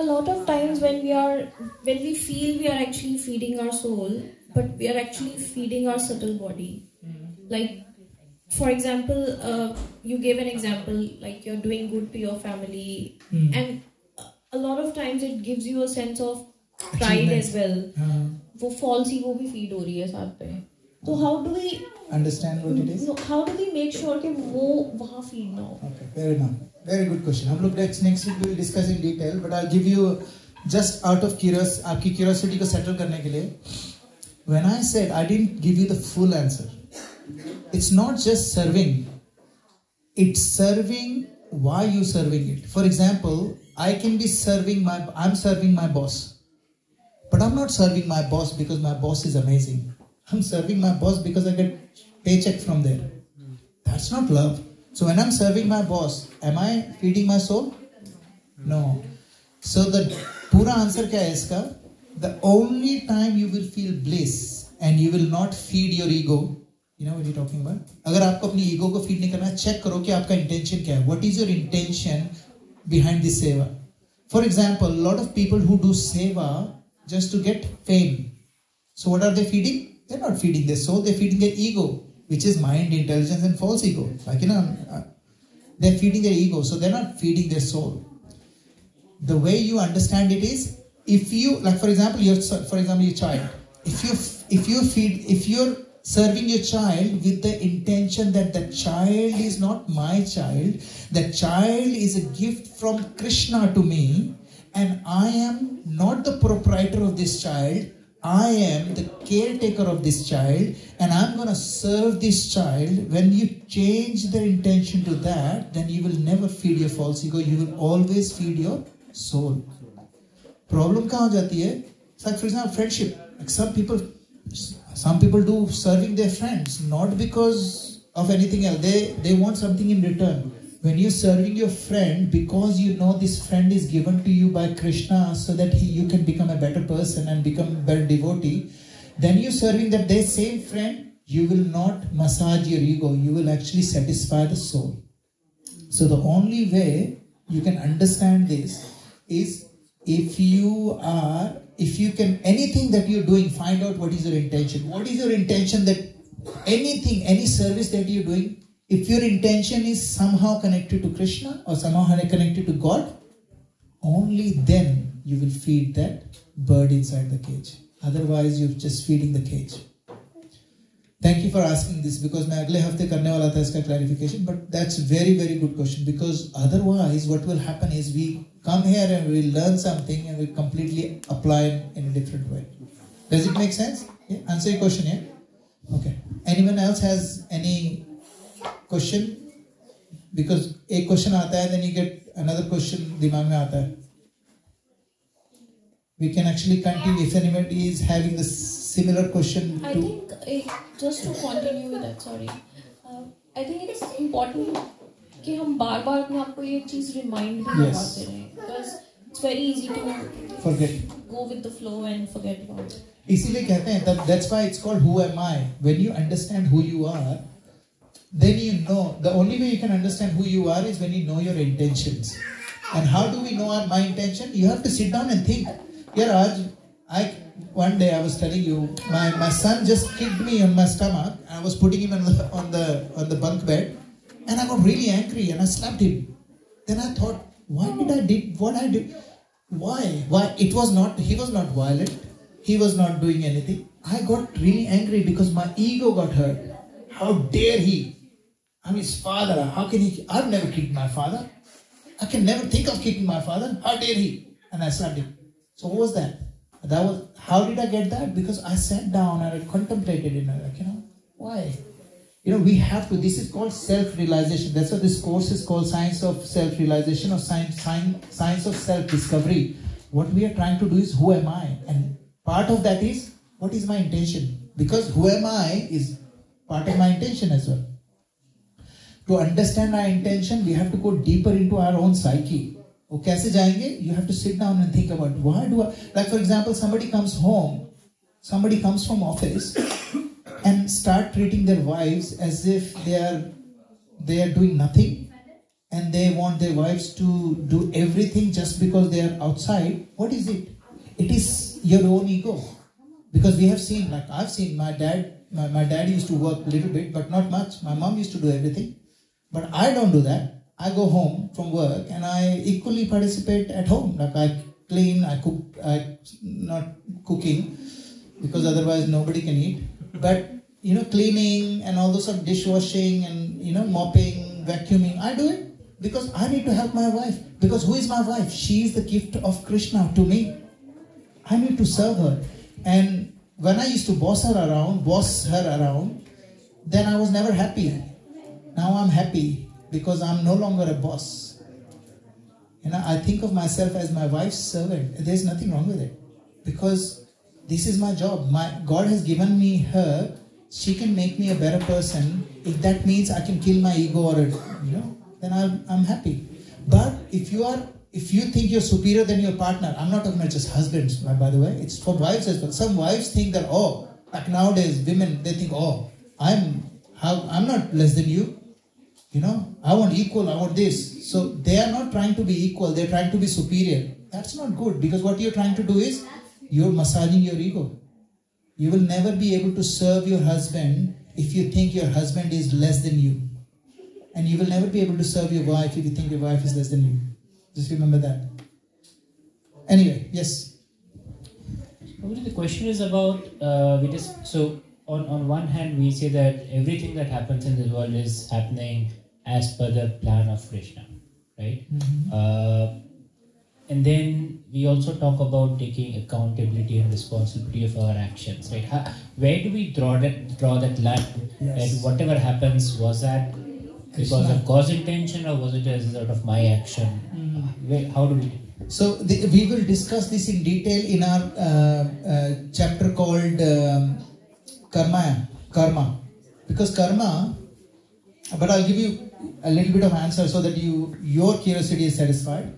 a lot of times when we feel we are actually feeding our soul, but we are actually feeding our subtle body. Like, for example, you gave an example, like you're doing good to your family, and a lot of times it gives you a sense of pride as well. वो false ego भी feed हो रही है साथ पे. So how do we understand what it is? No, how do we make sure कि वो वहाँ feed ना हो? Okay, fair enough. Very good question. हम लोग next week we will discuss in detail, but I'll give you just out of curiosity, आपकी curiosity को settle करने के लिए. When I said I didn't give you the full answer, it's not just serving. It's serving. Why you serving it? For example, I can be I'm serving my boss, but I'm not serving my boss because my boss is amazing. I'm serving my boss because I get paycheck from there. That's not love. So when I'm serving my boss, am I feeding my soul? No. So the pura answer kya hai iska? The only time you will feel bliss and you will not feed your ego. You know what you're talking about? अगर आपको अपनी ego को feed नहीं करना है, check करो कि आपका intention क्या है. What is your intention behind this seva? For example, a lot of people who do seva just to get fame. So what are they feeding? They're not feeding their soul. They're feeding their ego, which is mind, intelligence, and false ego. Like they're feeding their ego, so they're not feeding their soul. The way you understand it is, if you, like for example, your child. If you're serving your child with the intention that the child is not my child, the child is a gift from Krishna to me, and I am not the proprietor of this child, I am the caretaker of this child, and I'm going to serve this child. When you change the intention to that, then you will never feed your false ego, you will always feed your soul. Problem kahan ho jati hai? Like for example, friendship. Like some people do serving their friends, not because of anything else. They want something in return. When you're serving your friend, because you know this friend is given to you by Krishna so that you can become a better person and become a better devotee, then you're serving that same friend, you will not massage your ego, you will actually satisfy the soul. So the only way you can understand this is if you can, anything that you're doing, find out what is your intention. What is your intention that any service that you're doing, if your intention is somehow connected to Krishna or somehow connected to God, only then you will feed that bird inside the cage. Otherwise, you're just feeding the cage. Thank you for asking this, because मैं अगले हफ्ते करने वाला था इसका clarification, but that's very, very good question, because otherwise what will happen is we come here and we learn something and we completely apply it in a different way. Does it make sense? Yeah? Answer your question, yeah? Okay. Anyone else has any question? Because एक question आता है, then you get another question दिमाग में आता है. We can actually continue if anybody is having the similar question. I think just to continue with that, sorry. I think it's important कि हम बार-बार अपने आप को ये चीज़ remind भी करवाते रहें, because it's very easy to go with the flow and forget about it. इसीलिए कहते हैं, that's why it's called who am I. When you understand who you are, then you know, the only way you can understand who you are is when you know your intentions. And how do we know my intention? You have to sit down and think. Yeah, Raj, one day I was telling you, my son just kicked me on my stomach. I was putting him on the bunk bed, and I got really angry and I slapped him. Then I thought, why did I did what I did? Why? He was not violent. He was not doing anything. I got really angry because my ego got hurt. How dare he? I'm his father. How can he? I've never kicked my father. I can never think of kicking my father. How dare he? And I slapped him. So what was that? How did I get that? Because I sat down and I contemplated it. Like, why? We have to, this is called self-realization. That's what this course is called, Science of Self-Realization or Science of Self-Discovery. What we are trying to do is, who am I? And part of that is, what is my intention? Because who am I is part of my intention as well. To understand our intention, we have to go deeper into our own psyche. वो कैसे जाएंगे? You have to sit down and think about, why do I, like for example, somebody comes from office and start treating their wives as if they are doing nothing, and they want their wives to do everything just because they are outside, what is it? It is your own ego. Because we have seen, like I've seen my dad used to work a little bit, but not much. My mom used to do everything. But I don't do that. I go home from work and I equally participate at home. Like I clean, I cook, not cooking because otherwise nobody can eat. But, cleaning and all those sort of dishwashing and, mopping, vacuuming, I do it because I need to help my wife. Because who is my wife? She is the gift of Krishna to me. I need to serve her. And when I used to boss her around, then I was never happy. Now I'm happy because I'm no longer a boss. I think of myself as my wife's servant. There's nothing wrong with it. Because this is my job. God has given me her. She can make me a better person. If that means I can kill my ego or, then I'm happy. But if you think you're superior than your partner, I'm not talking about just husbands, by the way, it's for wives as well. Some wives think that, like nowadays, women, they think, I'm not less than you. I want equal, I want this. So they are not trying to be equal, they're trying to be superior. That's not good, because what you're trying to do is, you're massaging your ego. You will never be able to serve your husband if you think your husband is less than you. And you will never be able to serve your wife if you think your wife is less than you. Just remember that. Anyway, yes. The question is about, so on one hand we say that everything that happens in this world is happening as per the plan of Krishna, right? Mm-hmm. And then we also talk about taking accountability and responsibility of our actions, right? Where do we draw that line? Yes. And whatever happens, was that because of cause intention or was it as a result of my action? Mm-hmm. How do we do it? So we will discuss this in detail in our chapter called Karma. Because karma, but I'll give you a little bit of answer so that your curiosity is satisfied.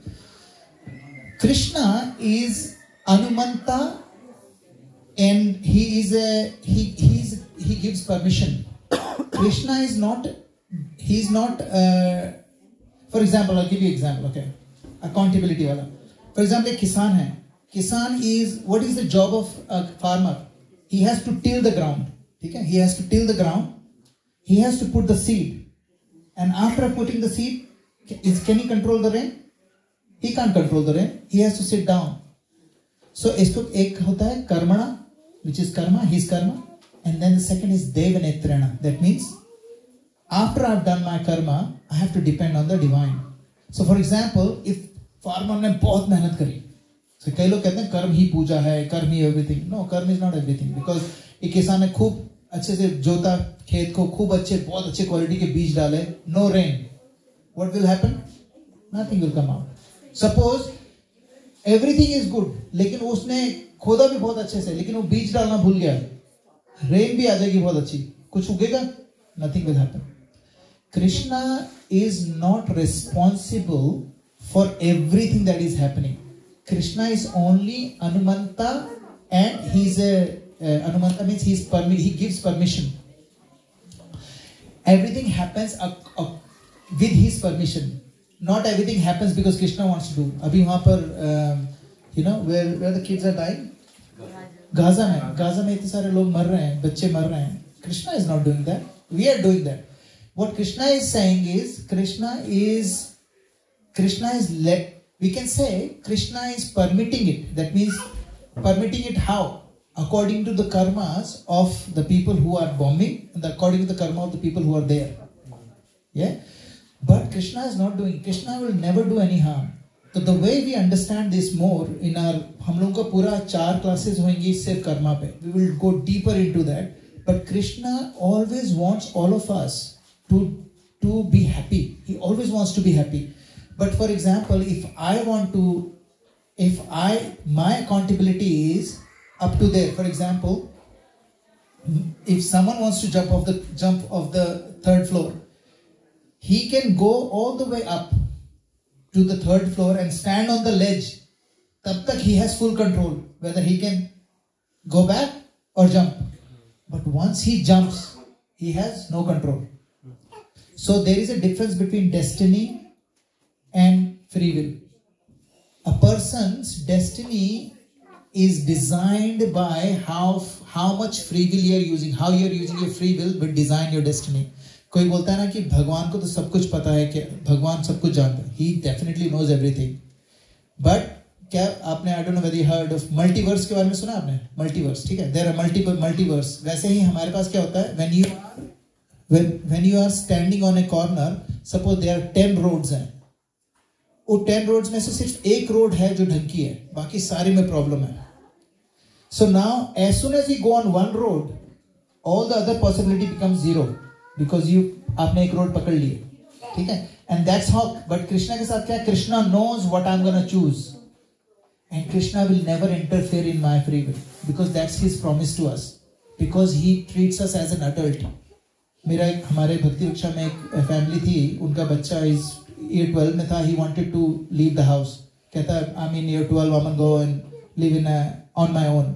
Krishna is Anumanta, and he gives permission. Krishna is not. He's not. For example, I'll give you an example. Okay, accountability wala. For example, a kisan hai. Kisan is, what is the job of a farmer? He has to till the ground. Okay? He has to till the ground. He has to put the seed, and after putting the seed, can he control the rain? He can't control the rain. He has to sit down. So, ek hota hai karmana, which is karma, his karma. And then the second is devanetrana. That means, after I've done my karma, I have to depend on the divine. So, for example, if farmer ne bahut mehnat kari. So, kai log kehte hain, karma hi puja hai, karma hi everything. No, karma is not everything. Because ek kisan ne khub अच्छे से जोता खेत को, खूब अच्छे, बहुत अच्छे quality के बीज डाले, no rain. What will happen? Nothing will come out. Suppose everything is good, लेकिन उसने खोदा भी बहुत अच्छे से, लेकिन वो बीज डालना भूल गया, रेन भी आ जाएगी बहुत अच्छी, कुछ उगेगा? Nothing will happen. Krishna is not responsible for everything that is happening. Krishna is only Anumanta, and he's a Anumanta means he gives permission. Everything happens with his permission. Not everything happens because Krishna wants to do. Abhi wahan par, where the kids are dying? Gaza mein itne sare log mar rahe hain, bacche mar rahe hain. Krishna is not doing that. We are doing that. What Krishna is saying is, we can say Krishna is permitting it. That means permitting it how? According to the karmas of the people who are bombing, and according to the karma of the people who are there. Yeah? But Krishna is not doing. Krishna will never do any harm. So the way we understand this more in our, हम लोगों का पूरा 4 classes होंगी सिर्फ कर्मा पे. We will go deeper into that. But Krishna always wants all of us to be happy. He always wants to be happy. But for example, my accountability is up to there. For example, if someone wants to jump off the 3rd floor, he can go all the way up to the 3rd floor and stand on the ledge. Tab tak he has full control whether he can go back or jump. But once he jumps, he has no control. So there is a difference between destiny and free will. A person's destiny is designed by how much free will you are using, how you are using your free will will design your destiny. कोई बोलता है ना कि भगवान को तो सब कुछ पता है, कि भगवान सब कुछ जानता है. He definitely knows everything. But क्या आपने I don't know whether you heard of multiverse के बारे में सुना आपने? Multiverse, ठीक है? There are multiple multiverse. वैसे ही हमारे पास क्या होता है? When you are standing on a corner, suppose there are 10 roads हैं. वो 10 roads में से सिर्फ एक road है जो ढंग की है, बाकी सारी में problem है. So now, as soon as you go on one road, all the other possibility becomes zero because आपने एक road पकड़ लिए, ठीक है? And that's how. But Krishna के साथ क्या? Krishna knows what I'm gonna choose, and Krishna will never interfere in my free will because that's His promise to us. Because He treats us as an adult. मेरा एक हमारे भक्ति वृक्षा में एक फैमिली थी, उनका बच्चा इस year 12 में था. He wanted to leave the house. कहता I'm in year 12, I'm gonna go and live on my own.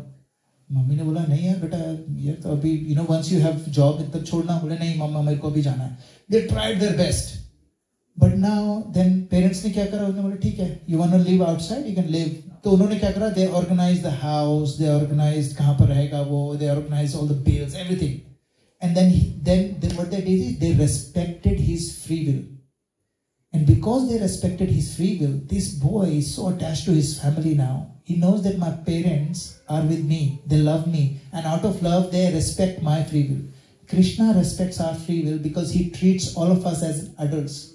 Mummy ने बोला नहीं यार बेटा, ये तो अभी once you have job तब छोड़ना. बोले नहीं मम्मा मेरे को अभी जाना है. They tried their best, but now then parents ने क्या करा? उन्होंने बोला ठीक है, you want to live outside, you can live. तो उन्होंने क्या करा? They organized the house, they organized कहाँ पर रहेगा वो, they organized all the bills, everything. And then what they did is they respected his free will. And because they respected his free will, this boy is so attached to his family now. He knows that my parents are with me, they love me, and out of love they respect my free will. Krishna respects our free will because he treats all of us as adults.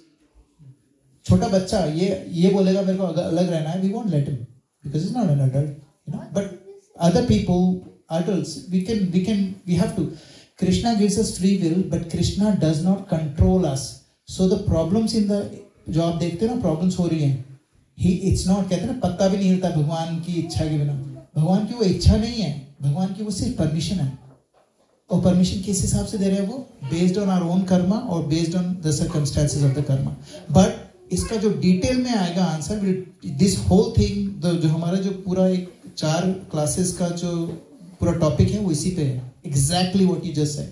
छोटा बच्चा ये बोलेगा मेरे को अलग रहना है, we won't let him because he's not an adult, But other people, adults, we have to. Krishna gives us free will, but Krishna does not control us. So the problems in the जो आप देखते हो ना, problems हो रही हैं. It's not, कहते हैं ना पत्ता भी नहीं हिलता भगवान की इच्छा के बिना. भगवान की वो इच्छा नहीं है, भगवान की वो सिर्फ परमिशन है. और परमिशन किस हिसाब से दे रहे हैं वो? Based on our own karma or based on the circumstances of the karma. But इसका जो डिटेल में आएगा आंसर, this whole thing, जो हमारा जो पूरा एक 4 क्लासेस का जो पूरा टॉपिक है वो इसी पे है. Exactly what you just said.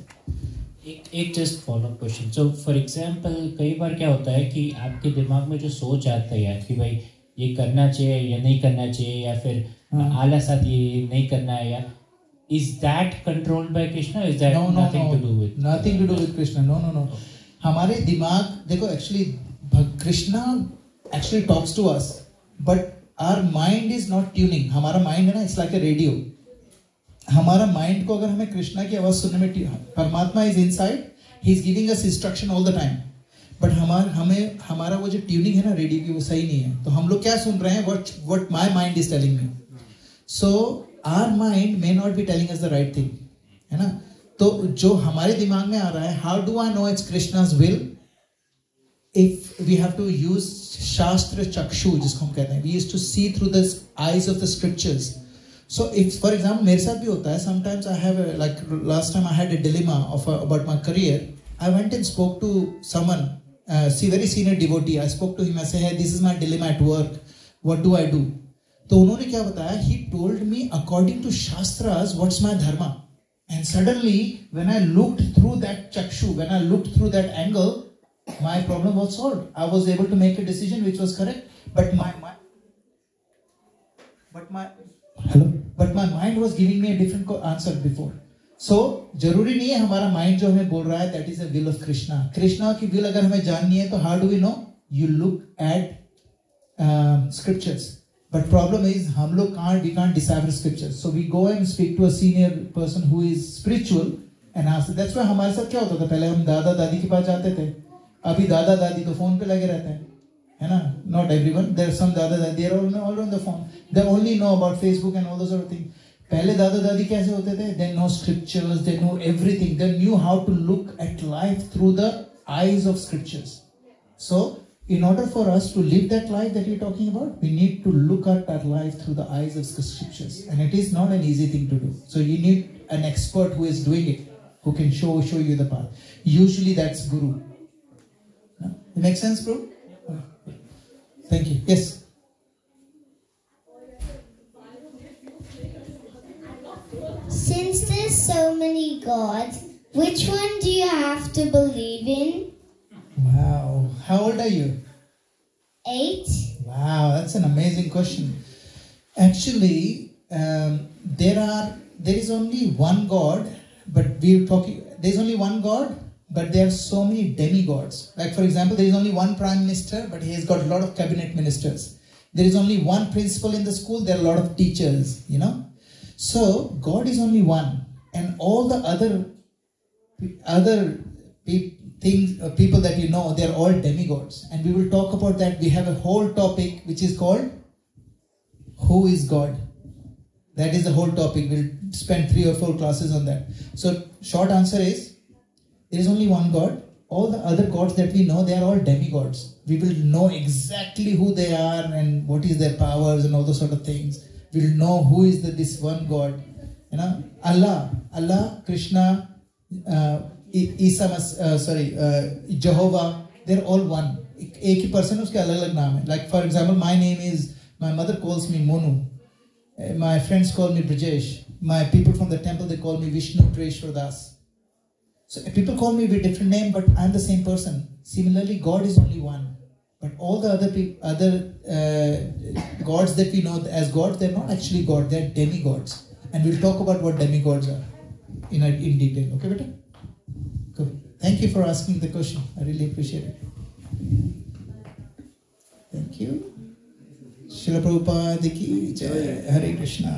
एक just follow up question. So for example कई बार क्या होता है कि आपके दिमाग में जो सोच आता है यार कि भाई ये करना चाहिए या नहीं करना चाहिए, या फिर आलस आती है ये नहीं करना है, या is that controlled by Krishna? Is that nothing to do with Krishna? No. हमारे दिमाग देखो, actually Krishna actually talks to us, but our mind is not tuning. हमारा माइंड है ना, इट्स लाइक अ रेडियो. हमारा माइंड को अगर हमें कृष्णा की आवाज सुनने में, परमात्मा is inside, he is giving us instruction all the time, but हमारा वो जो ट्यूनिंग है ना रेडियो की, वो सही नहीं है. तो हम लोग क्या सुन रहे हैं? What my mind is telling me. So our mind may not be telling us the right thing, है ना. तो जो हमारे दिमाग में आ रहा है, how do I know it's Krishna's will? If we have to use शास्त्र चक्षु, जिसको हम कहते हैं, we used to see through the eyes of the scriptures. So if, for example, मेरे साथ भी होता है, sometimes I have like last time I had a dilemma about my career. I went and spoke to someone, very senior devotee. I spoke to him. I said, hey, this is my dilemma at work. What do I do? तो उन्होंने क्या बताया? He told me according to Shastras what's my dharma. And suddenly when I looked through that chakshu, when I looked through that angle, my problem was solved. I was able to make a decision which was correct. But my mind was giving me a different answer before. So जरूरी नहीं है हमारा mind जो हमें बोल रहा है that is the will of Krishna. Krishna की will अगर हमें जाननी है तो how do we know? You look at scriptures. But problem is हम लोग we can't decipher scriptures. So we go and speak to a senior person who is spiritual and ask. That's why हमारे साथ क्या होता था? पहले हम दादा दादी के पास जाते थे. अभी दादा दादी तो फोन पे लगे रहते हैं, है ना. Not everyone. There are some दादा दादी, they are all on the phone. They only know about Facebook and all those sort of things. पहले दादा दादी कैसे होते थे? They know scriptures, they know everything. They knew how to look at life through the eyes of scriptures. So, in order for us to live that life that you're talking about, we need to look at our life through the eyes of scriptures, and it is not an easy thing to do. So, you need an expert who is doing it, who can show you the path. Usually, that's Guru. No? It makes sense, bro? Thank you. Yes. Since there's so many gods, which one do you have to believe in? Wow. How old are you? 8. Wow, that's an amazing question. Actually, there is only one God, but there's only one God, but there are so many demigods. Like for example, there is only one prime minister, but he has got a lot of cabinet ministers. There is only one principal in the school, there are a lot of teachers, So God is only one, and all the other people that you know, they are all demigods. And we will talk about that. We have a whole topic which is called Who is God? That is the whole topic. We'll spend 3 or 4 classes on that. So short answer is, there is only one God. All the other gods that we know, they are all demigods. We will know exactly who they are and what is their powers and all those sort of things. We will know who is this one God. Allah, Krishna, Jehovah, they're all one. एक ही person उसके अलग-अलग नाम है. Like for example, my mother calls me Monu. My friends call me Brijesh. My people from the temple, they call me Vishnu Preshwar Das. So people call me with different name, but I'm the same person. Similarly, God is only one. But all the other gods that we know as gods, they're not actually God, they're demigods. And we'll talk about what demigods are in detail. Okay, beta? Cool. Thank you for asking the question. I really appreciate it. Thank you. Srila Prabhupada ki Jai. Hare Krishna.